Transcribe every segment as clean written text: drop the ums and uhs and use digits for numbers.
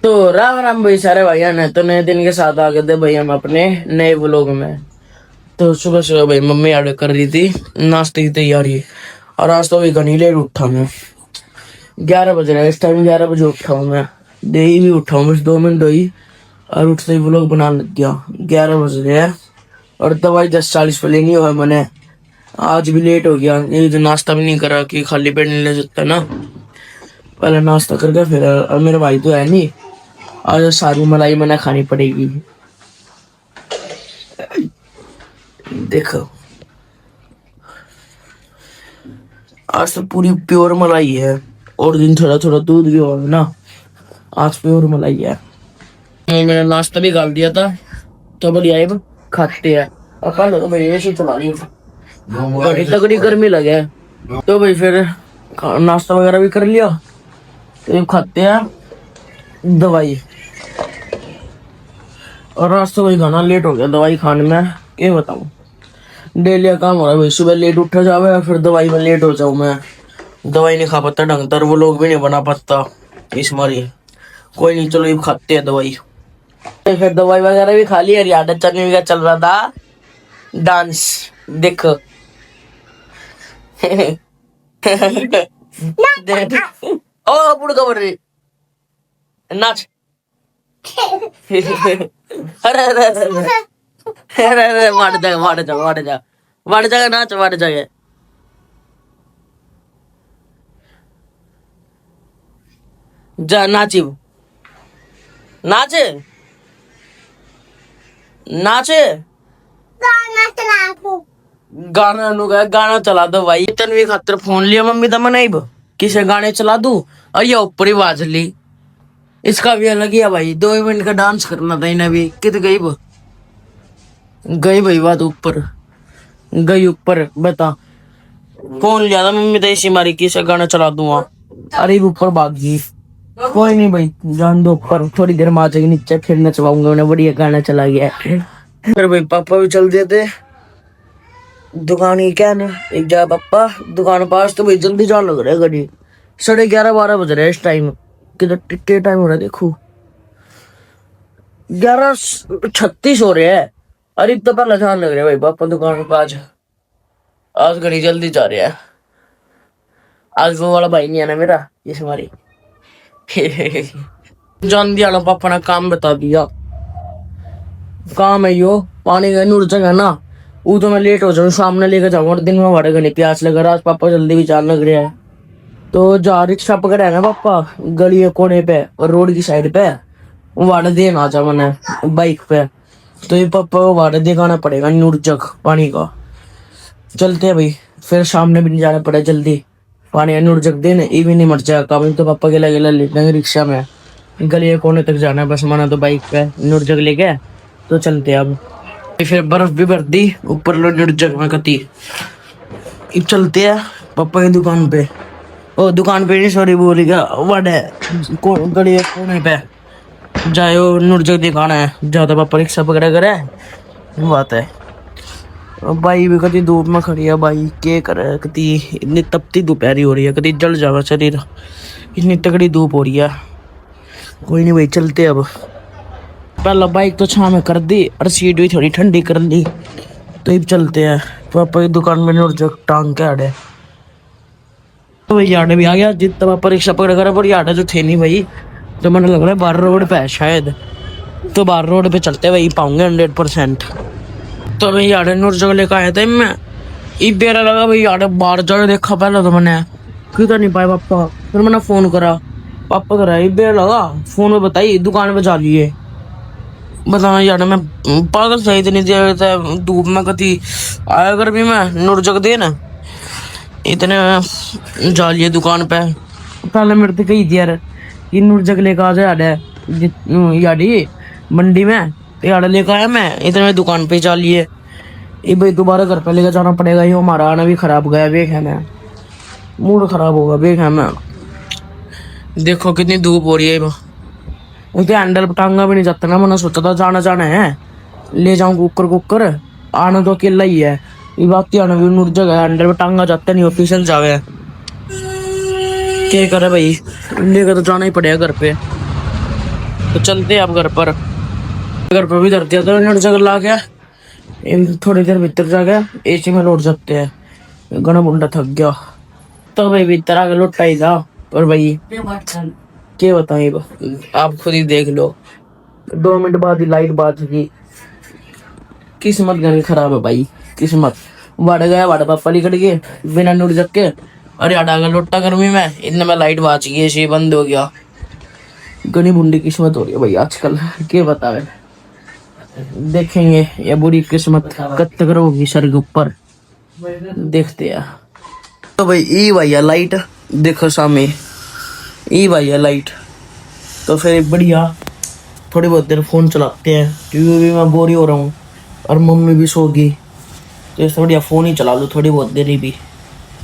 तो राम राम भाई सारे भैया ने तो नए दिन के साथ आ गए थे भाई हम अपने नए व्लॉग में। तो सुबह सुबह भाई मम्मी ऑर्डर कर रही थी नाश्ते की तैयारी। और आज तो भाई घनी लेट उठा मैं। 11 बज रहा है इस टाइम, 11 बजे उठा हूँ मैं। देरी भी उठा हूँ, बस 2 मिनट हुई और उठते ही व्लॉग बनाने लग गया। 11 बज रहे हैं और दवाई 10:40 पे लेनी हो मैंने। आज भी लेट हो गया, ये जो नाश्ता भी नहीं करा कि खाली पेट नहीं ले सकता ना। पहले नाश्ता करके फिर, और मेरा भाई तो है नहीं। आज सारी मलाई मैंने खानी पड़ेगी। देखो आज तो पूरी प्योर मलाई है। और दिन थोड़ा थोड़ा दूध भी होगा ना। आज प्योर मलाई है। मैंने नाश्ता भी डाल दिया था तो बढ़िया है, अब खाते हैं। और कल तो भाई ऐसी चला रही बड़ी तगड़ी गर्मी लगे, तो भाई फिर नाश्ता वगैरह भी कर लिया। तो अब खाते हैं दवाई। और आज तो भाई खाना लेट हो गया दवाई खाने में, क्या बताऊं। डेली का काम हो रहा है भाई, सुबह लेट उठा जावे फिर दवाई में लेट हो जाऊं मैं। दवाई नहीं खा पाता ढंग तर, वो लोग भी नहीं बना पाता इस मारी। कोई नहीं, चलो ये खाते हैं दवाई। तो फिर दवाई वगैरह भी खा ली और याद चलने का चल रहा था डांस। देखो ओ बुड़का बढ़ रही नाच। अरे अरे अरे अरे मार जाएगा मार जाएगा मार जाएगा मार जाएगा, नाच मार जाएगा। जा नाची नाचे नाचे। गाना नु गया, गाना चला दो भाई। तनवी खातर फोन लिया मम्मी दा मनाई किसे गाने चला दू और ये ऊपर ही बाज ली। इसका भी अलग ही है भाई, 2 मिनट का डांस करना था इन्हें भी। कित गई गई भाई बात ऊपर गई ऊपर। बता फोन लिया था मम्मी तो इसी मारी किसे गाना चला दूंगा। अरे ऊपर भाग गई। कोई नहीं भाई, जान दो ऊपर, थोड़ी देर में आ जाएगी नीचे फिर नचवाऊंगा उन्हें। बढ़िया गाना चला गया। फिर भाई पापा भी चल देते दुकान ही क्या ना। एक जा पापा दुकान पास तो भाई जल्दी जान लग रहा है गाड़ी। 11:30-12 बज रहे हैं इस टाइम। किधर टिकटे टाइम हो रहा है देखो, 11:36 हो रहे हैं। अरे तो पहले जान लग रहा है भाई पापा दुकान पे। आज घड़ी जल्दी जा रहे हैं। आज वो वाला भाई नहीं है ना मेरा, ये हमारी जान दिया ना। पापा ने काम बता दिया। काम है यो पानी का नूर जगह ना। वो तो मैं लेट हो जाऊँ, सामने लेकर जाऊंगा और दिन में बड़े घने प्यास लग रहा। आज पापा जल्दी भी जान लग रहा है तो जा रिक्शा पकड़ा है ना पापा गली कोने पे और रोड की साइड पे। वाड़े देना जा मैंने बाइक पे। तो ये पापा को वाड़े दिखाना पड़ेगा नूर जग पानी का। चलते हैं भाई, फिर सामने भी नहीं जाना पड़े जल्दी। पानी नूर जग देने ये भी नहीं मर जाएगा काम। तो पापा गेला गेला ले लेंगे रिक्शा में। गली कोने तक जाना है बस माना तो बाइक पे नूर जग लेके। तो चलते हैं अब। फिर बर्फ भी भर दी ऊपर नूर जग में कती। अब चलते हैं पापा की दुकान पे। ओ दुकान पे नहीं सॉरी बोल गया, वाड़े गली कोने पे जाए नूर जग दिखाना है। ज्यादा पापा रिक्शा पकड़ा करे बात है। भाई भी कभी धूप में खड़ी है भाई, क्या करे। कभी इतनी तपती दोपहरी हो रही है, कभी जल जावा शरीर, इतनी तगड़ी धूप हो रही है। कोई नहीं भाई चलते अब। पहला बाइक तो छाव में कर दी और सीट भी थोड़ी ठंडी कर ली। तो अब चलते हैं पापा की दुकान में नूर जग टांग के आड़े। तो भाई आड़े भी आ गया जितना पापा रिक्शा पकड़ा करे। पर आड़े जो थे नहीं भाई, तो मैंने लग रहा है 12 रोड पे है शायद। तो 12 रोड पे चलते भाई पाऊंगे 100%। तो भाई आड़े नूर जग लेकर आया था मैं। ई बेरा लगा भाई आड़े बाहर जाके देखा पहले तो मैंने क्यों नहीं पाया पापा। फिर मैंने फोन करा पापा करा ई बेरा लगा फोन में बताई दुकान पे जा लिए। बताना यार मैं पागल सही तो नहीं दिया धूप में कभी आया कर भी मैं नूर जग दे ना इतने जा लिए दुकान पे। पहले मेरे तो कही थी यार ये नूर जग लेकर आ जाए याडी मंडी में। यार लेकर आया मैं इतने में दुकान पे जा लिए। ये भाई दोबारा घर पे लेकर जाना पड़ेगा। ये हमारा आना भी खराब गया बेख है मैं, मूड खराब होगा बेख है मैं। देखो कितनी धूप हो रही है। उनके हैंडल टांगा भी नहीं जाता ना। मैंने सोचा था जाना जाना है ले जाऊं कुकर कुकर, आना तो अकेला ही है। ये बात आना भी नूर जगह हैंडल पे टांगा जाता नहीं, ऑफिशियल जावे। क्या करे भाई, लेकर तो जाना ही पड़ेगा घर पे। तो चलते हैं अब घर पर। घर पर भी धरते तो नट जगह ला गया, इन थोड़ी देर भीतर जा गया एसी में लौट सकते हैं। घना मुंडा थक गया तो भाई भीतर आके लौटा ही था। पर भाई क्या बताएं, आप खुद ही देख लो, 2 मिनट बाद ही लाइट बात की। किस्मत गनी खराब है भाई, किस्मत। बढ़ गया वाड़ा पापा लिकट गए बिना नुड़ जग के। अरे अड़ा गया लोटा गर्मी में, इतने में लाइट बाच गई, ऐसे बंद हो गया। गनी बुंडी किस्मत हो रही है भाई आजकल, क्या बतावे। देखेंगे ये बुरी किस्मत कब तक रहोगी सर के ऊपर, देखते हैं। तो भाई ई भैया लाइट देखो सामने, ई भैया लाइट। तो फिर बढ़िया थोड़ी बहुत देर फोन चलाते हैं, क्योंकि भी मैं बोर ही हो रहा हूँ और मम्मी भी सो गई, तो इससे बढ़िया फोन ही चला लो थोड़ी बहुत देर ही भी।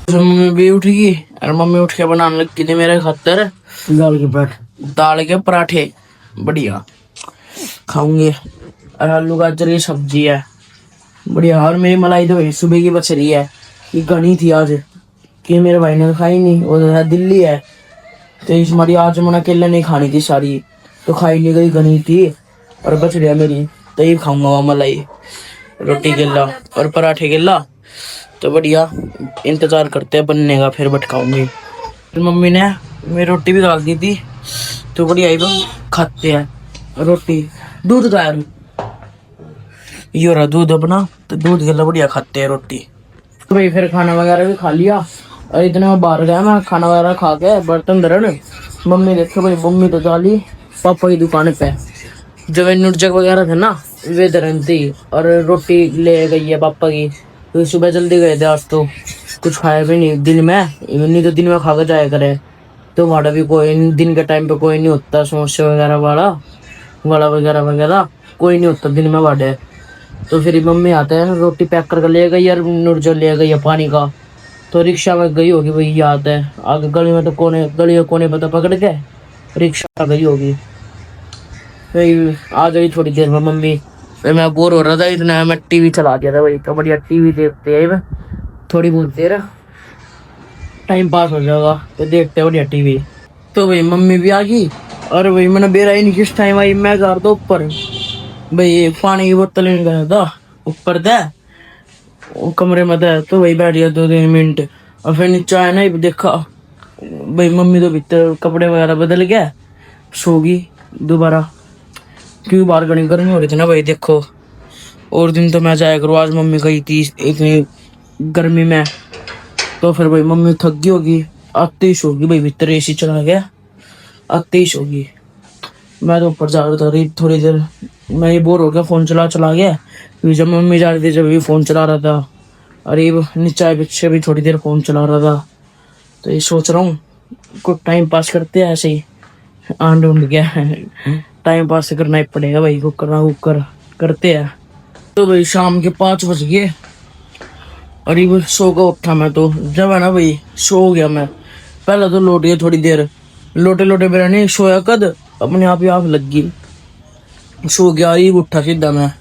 तो मम्मी भी उठ गई और मम्मी उठ के बनाने लगी थी मेरे खातर दाल के पराठे, बढ़िया खाऊंगे। और आलू गाजर की सब्जी है बढ़िया। और मेरी मलाई तो भाई सुबह की बच रही है, ये गनी थी आज कि मेरे भाई ने खाई नहीं, वो तो दिल्ली है। तो इस मारी आज मैंने अकेले नहीं खानी थी सारी, तो खाई नहीं गई, गनी थी और बच रही मेरी, तो ये खाऊंगा मलाई रोटी गिल्ला और पराठे गिल्ला। तो बढ़िया इंतजार करते हैं बनने का, फिर बटकाऊंगी। फिर मम्मी ने मेरी रोटी भी डाल दी थी, तो बढ़िया ही खाते हैं रोटी। दूध का ये रहा दूध अपना, तो दूध गिल्ला बढ़िया खाते हैं रोटी। तो भाई फिर खाना वगैरह भी खा लिया और इतने में बाहर गया मैं, खाना वगैरह खा के बर्तन धरन। मम्मी देखो भाई, मम्मी तो डाली पापा की दुकान पे, जो नुटजक वगैरह थे ना वे धरन थी, और रोटी ले गई है पापा की। तो सुबह जल्दी गए थे आज, तो कुछ खाया भी नहीं दिन में, नहीं तो दिन में खा के जाया करे। तो वहाँ भी कोई नहीं, दिन के टाइम पे कोई नहीं होता, समोसे वगैरह वाला वाला वगैरह वगैरह कोई नहीं होता दिन में वाड़े। तो फिर मम्मी आते हैं रोटी पैक करके ले गई और नुरजो ले गई है पानी का। तो रिक्शा में गई होगी वही याद है, आगे गली में तो कोने गली के कोने पता पकड़ के रिक्शा गई होगी। फिर आ गई थोड़ी देर में मम्मी, फिर मैं बोर हो रहा था इतना, मैं टीवी चला दिया था भाई। तो बढ़िया टीवी देखते हैं थोड़ी बहुत देर, टाइम पास हो जाएगा, तो देखते हैं बढ़िया टीवी। तो भाई मम्मी भी आ गई और भाई मैंने बेरा ही नहीं किस टाइम आई, मैं घर तो ऊपर भाई पानी की बोतल लेने गया था ऊपर दे कमरे में दे। तो वही बैठ गया 2-3 मिनट और फिर नीचे आया ना, देखा भाई मम्मी तो भीतर कपड़े वगैरह बदल गया, सो गई दोबारा, क्योंकि बाहर घनी गर्मी हो रही थी ना भाई। देखो और दिन तो मैं जाया करूँ, आज मम्मी गई थी इतनी गर्मी में। तो फिर भाई मम्मी थक गई होगी, आते ही सो गई भाई, भीतर एसी चला गया, आते ही सो गई। मैं तो ऊपर जा रहा था थोड़ी देर, मैं ये बोर हो गया, फोन चला चला गया, क्योंकि जब मम्मी जा रही थी जब भी फोन चला रहा था, और ये नीचे पीछे भी थोड़ी देर फोन चला रहा था। तो ये सोच रहा हूँ कुछ टाइम पास करते हैं ऐसे ही, आंड उंड गया टाइम पास करना ही पड़ेगा भाई, कुकर करते हैं। तो भाई शाम के 5 बज गए और ये सो का उठा मैं, तो जब है ना भाई सो गया मैं, पहले तो लौट गया थोड़ी देर, लोटे लोटे मेरा नहीं सोया, कद अपने आप ही आग लग गई, सो गया ही उठा सीधा मैं।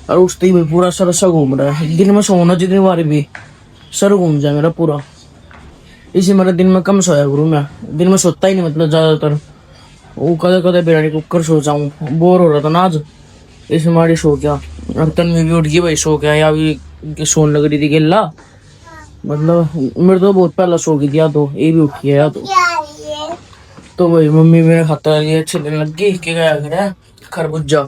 और उठते ही भाई पूरा सर सा घूम रहा है, दिन में सोना जितनी बार भी सर घूम जाए मेरा पूरा, इसी मेरा दिन में कम सोया करूँ मैं, दिन में सोता ही नहीं मतलब ज्यादातर। वो कदे कदे बिरयानी कुकर सो जाऊँ, बोर हो रहा था ना आज, इस मारी सो गया। और तन्वी भी उठ गई भाई सो गया, या भी सोन लग रही थी गिल्ला, मतलब मेरे तो बहुत पहला सो गई थी, या तो ये भी उठी है या तो भाई मम्मी मेरे खाता ये अच्छे दिन लग गई कि गया करे खरबूजा।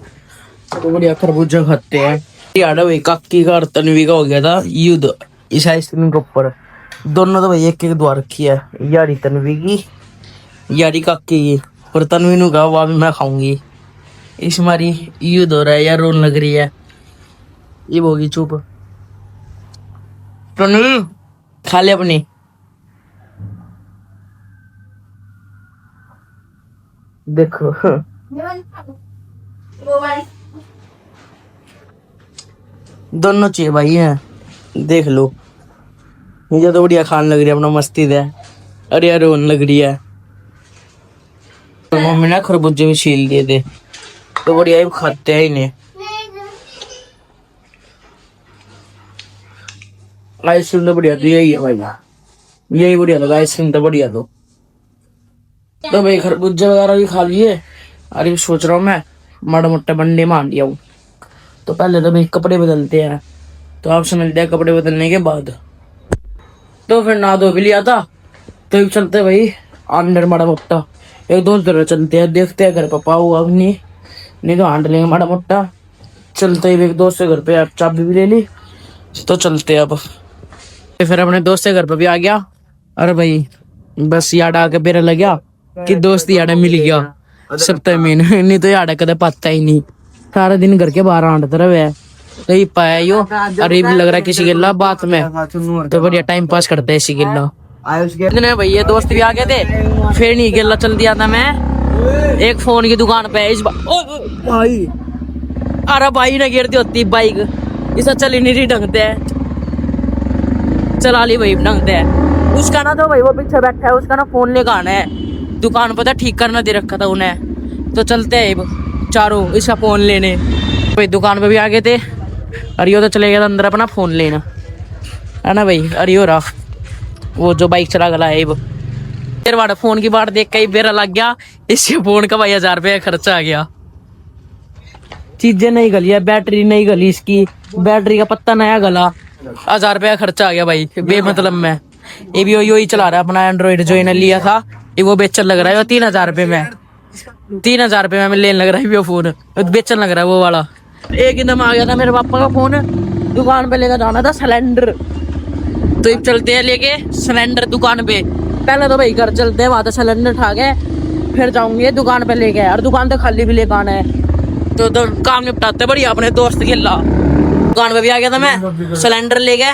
तो बढ़िया खरबूजा खाते हैं यार भाई। काकी का और तन्वी का हो गया था युद्ध इस आइसक्रीम के ऊपर, दोनों तो भाई एक एक दुआ रखी है, यारी तन्वी की यारी काकी की, पर तन्वी ने कहा वह भी मैं खाऊंगी। इस मारी युद्ध हो रहा है यार, रोन लग रही है, ये होगी चुप। तन्वी खा ले अपनी, देखो दोनों चाहिए भाई हैं, देख लो। मुझे तो बढ़िया खान लग रही है अपना मस्ती दे, अरे यार रोन लग रही है। तो मम्मी ने खरबूजे भी छील दिए थे, तो बढ़िया ही खाते हैं इन्हें। आइसक्रीम तो बढ़िया तो यही है भाई, यही बढ़िया लगा आइसक्रीम तो बढ़िया। तो भाई खरबूजा वगैरह भी खा लिए, अरे सोच रहा हूँ मैं माड़ा मोटा बंडे मान लिया हूँ। तो पहले तो भाई कपड़े बदलते हैं, तो आपसे मिलते हैं कपड़े बदलने के बाद। तो फिर नहा धो भी लिया था, तो अब चलते हैं भाई अंदर माड़ा मोटा एक दोस्त जरा चलते हैं, देखते हैं घर पापा हुआ नहीं तो हांड लेंगे माड़ा मोटा। चलते ही एक दोस्त के घर पे आप चाबी भी ले ली, तो चलते हैं अब। फिर अपने दोस्त के घर पे भी आ गया। अरे भाई बस याद आके बेरा लग गया कि दोस्त याद मिल गया सब तो मीन नहीं तो याद कदे पता ही नहीं। सारा दिन घर के बाहर आंट तरफ है तो ही पाया यो। अरे भी लग रहा है किसी गिल्ला बात में, तो बढ़िया टाइम पास करते हैं इसी गिल्ला। इतने भाई ये दोस्त भी आ गए थे, फिर नहीं गिल्ला चल दिया था मैं एक फोन की दुकान पे इस भाई। अरे भाई ने गिरती होती बाइक, इसे चली नहीं रही ढंगते है, चला ली भाई ढंगते है। उसका ना तो भाई वो पीछे बैठा है, उसका ना फोन लेकर आना है दुकान पर, ठीक करना दे रखा था उन्हें। तो चलते हैं चारों इसका फोन लेने। भाई दुकान पे भी आ गए थे, अरियो तो चले गया था अंदर अपना फोन लेना, है ना भाई। अरियो रहा वो जो बाइक चला गला है फिर वाड़ा फोन की बात देख के ही बेरा लग गया, इसके फोन का भाई 1000 रुपये खर्चा आ गया। चीजें नहीं गली है, बैटरी नहीं गली, इसकी बैटरी का पत्ता नया गला, 1000 रुपया खर्चा आ गया भाई बेमतलब में। ये भी यो ही चला रहा है अपना एंड्रॉइड जो इन्हें लिया था, ये वो बेचन लग रहा है 3000 रुपये में, 3000 रुपये में लेने लग रहा है वो फोन, बेचन लग रहा है वो वाला। एक एकदम आ गया था मेरे पापा का फोन, दुकान पे लेकर जाना था सिलेंडर, तो एक चलते हैं लेके सिलेंडर दुकान पे। पहले तो भाई घर चलते हैं, वहां तो सिलेंडर उठा के फिर जाऊंगे दुकान पे लेके, और दुकान तो खाली भी लेकर आना है, तो काम निपटाते बढ़िया अपने दोस्त के ला। दुकान पे भी आ गया था मैं, सिलेंडर ले गए,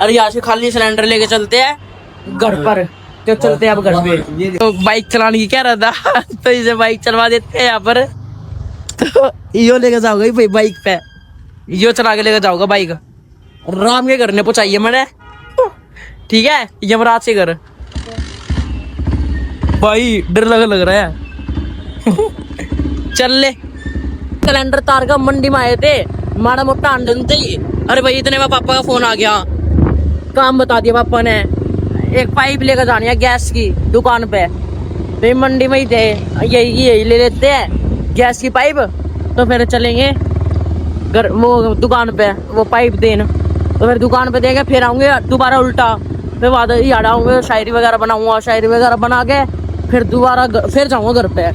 और यहाँ से खाली सिलेंडर लेके चलते हैं घर पर। तो चलते हैं अब घर पे, तो बाइक चलाने की कह रहा था तो इसे बाइक चलवा देते हैं यहाँ पर। तो यो लेके जाओगे भाई बाइक पे, यो चला के लेके जाओगा बाइक, राम के घर ने पहुंचाइए मैंने, ठीक है यमराज से घर। भाई डर लग रहा है चल ले। सिलेंडर तार का मंडी में आए थे, माड़ा मोटा आंदन थे। अरे भाई इतने में पापा का फोन आ गया, काम बता दिया पापा ने, एक पाइप लेकर जानी है गैस की दुकान पे। तो मंडी में ही थे, यही ले लेते हैं गैस की पाइप, तो फिर चलेंगे घर वो दुकान पे वो पाइप देन। तो फिर दुकान पे देंगे, फिर आऊंगे दोबारा उल्टा, फिर बाद याद आऊंगे शायरी वगैरह बनाऊंगा, शायरी वगैरह बना के फिर दोबारा फिर जाऊंगा घर पे,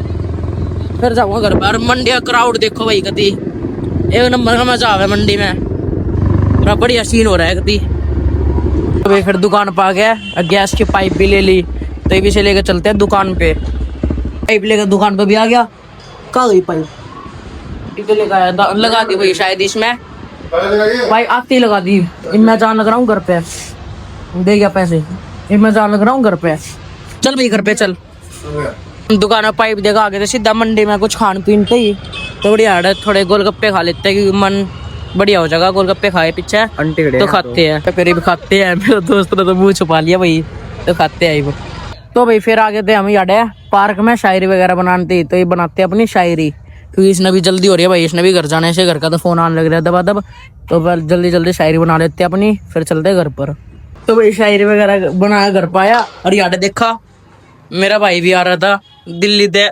फिर जाऊंगा घर पर। मंडी का क्राउड देखो भाई, कभी एक नंबर का मजा आवे मंडी में, बढ़िया सीन हो रहा है कभी। तो फिर दुकान पे आ गया, गैस की पाइप भी ले ली, तो ये भी से लेकर चलते हैं दुकान पे। पाइप लेकर दुकान पे भी आ गया, कहाँ गई पाइप, इधर लेकर आया लगा दी भाई शायद इसमें, भाई आती लगा दी। मैं जान लग रहा हूँ घर पे, दे गया पैसे, मैं जान लग रहा हूँ घर पे, चल भाई घर पे चल। दुकान में पाइप देगा आगे, तो सीधा मंडी में कुछ खान पीन पे ही तो बढ़िया है, थोड़े गोलगप्पे खा लेते हैं क्योंकि मन बढ़िया हो जाएगा, गोलगप्पे खाए पीछे तो खाते हैं, तो फिर भी खाते हैं। मेरे दोस्त ने तो मुंह छुपा लिया भाई, तो खाते हैं वो। तो भाई फिर आगे थे हम याद पार्क में शायरी वगैरह बनाते, तो ये बनाते हैं अपनी शायरी, क्योंकि इसने भी जल्दी हो रही है भाई, इसने भी घर जाने से, घर का तो फोन आने लग रहा है दबा दब, तो जल्दी जल्दी शायरी बना लेते हैं अपनी, फिर चलते हैं घर पर। तो भाई शायरी वगैरह बनाया, घर पाया, और याद देखा मेरा भाई भी आ रहा था दिल्ली से,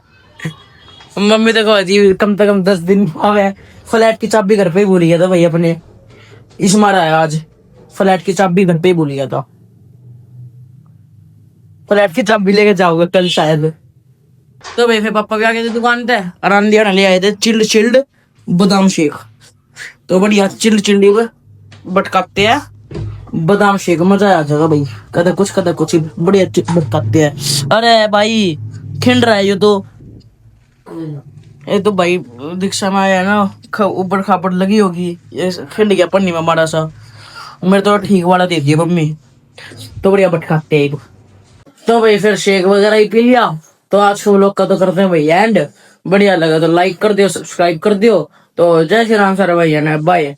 मम्मी तो कहती कम से कम 10 दिन आवे। फ्लैट की चाबी घर पे ही भूल गया था भाई अपने, इस मारा है आज, फ्लैट की चाबी घर पे ही भूल गया था, फ्लैट की चाबी लेके जाओगे कल शायद। तो भाई फिर पापा भी आ गए थे दुकान पे, आराम दिया ले आए थे चिल्ड बादाम शेक, तो बढ़िया चिल्ड बटकाते हैं बादाम शेक, मजा आ जाएगा भाई, कदे कुछ बढ़िया बटकाते हैं। अरे भाई खिंड रहा है ये तो भाई रिक्शा में आया ना, ऊपर खापड़ लगी होगी, ये खिंड गया पन्नी में मारा सा, मेरे तो ठीक वाला दे दिया मम्मी, तो बढ़िया बटकाते हैं। तो भाई फिर शेक वगैरह ही पी लिया, तो आज को लोग का तो करते हैं भाई एंड, बढ़िया लगा तो लाइक कर दियो, सब्सक्राइब कर दियो, तो जय श्री राम सारे भाई, बाय।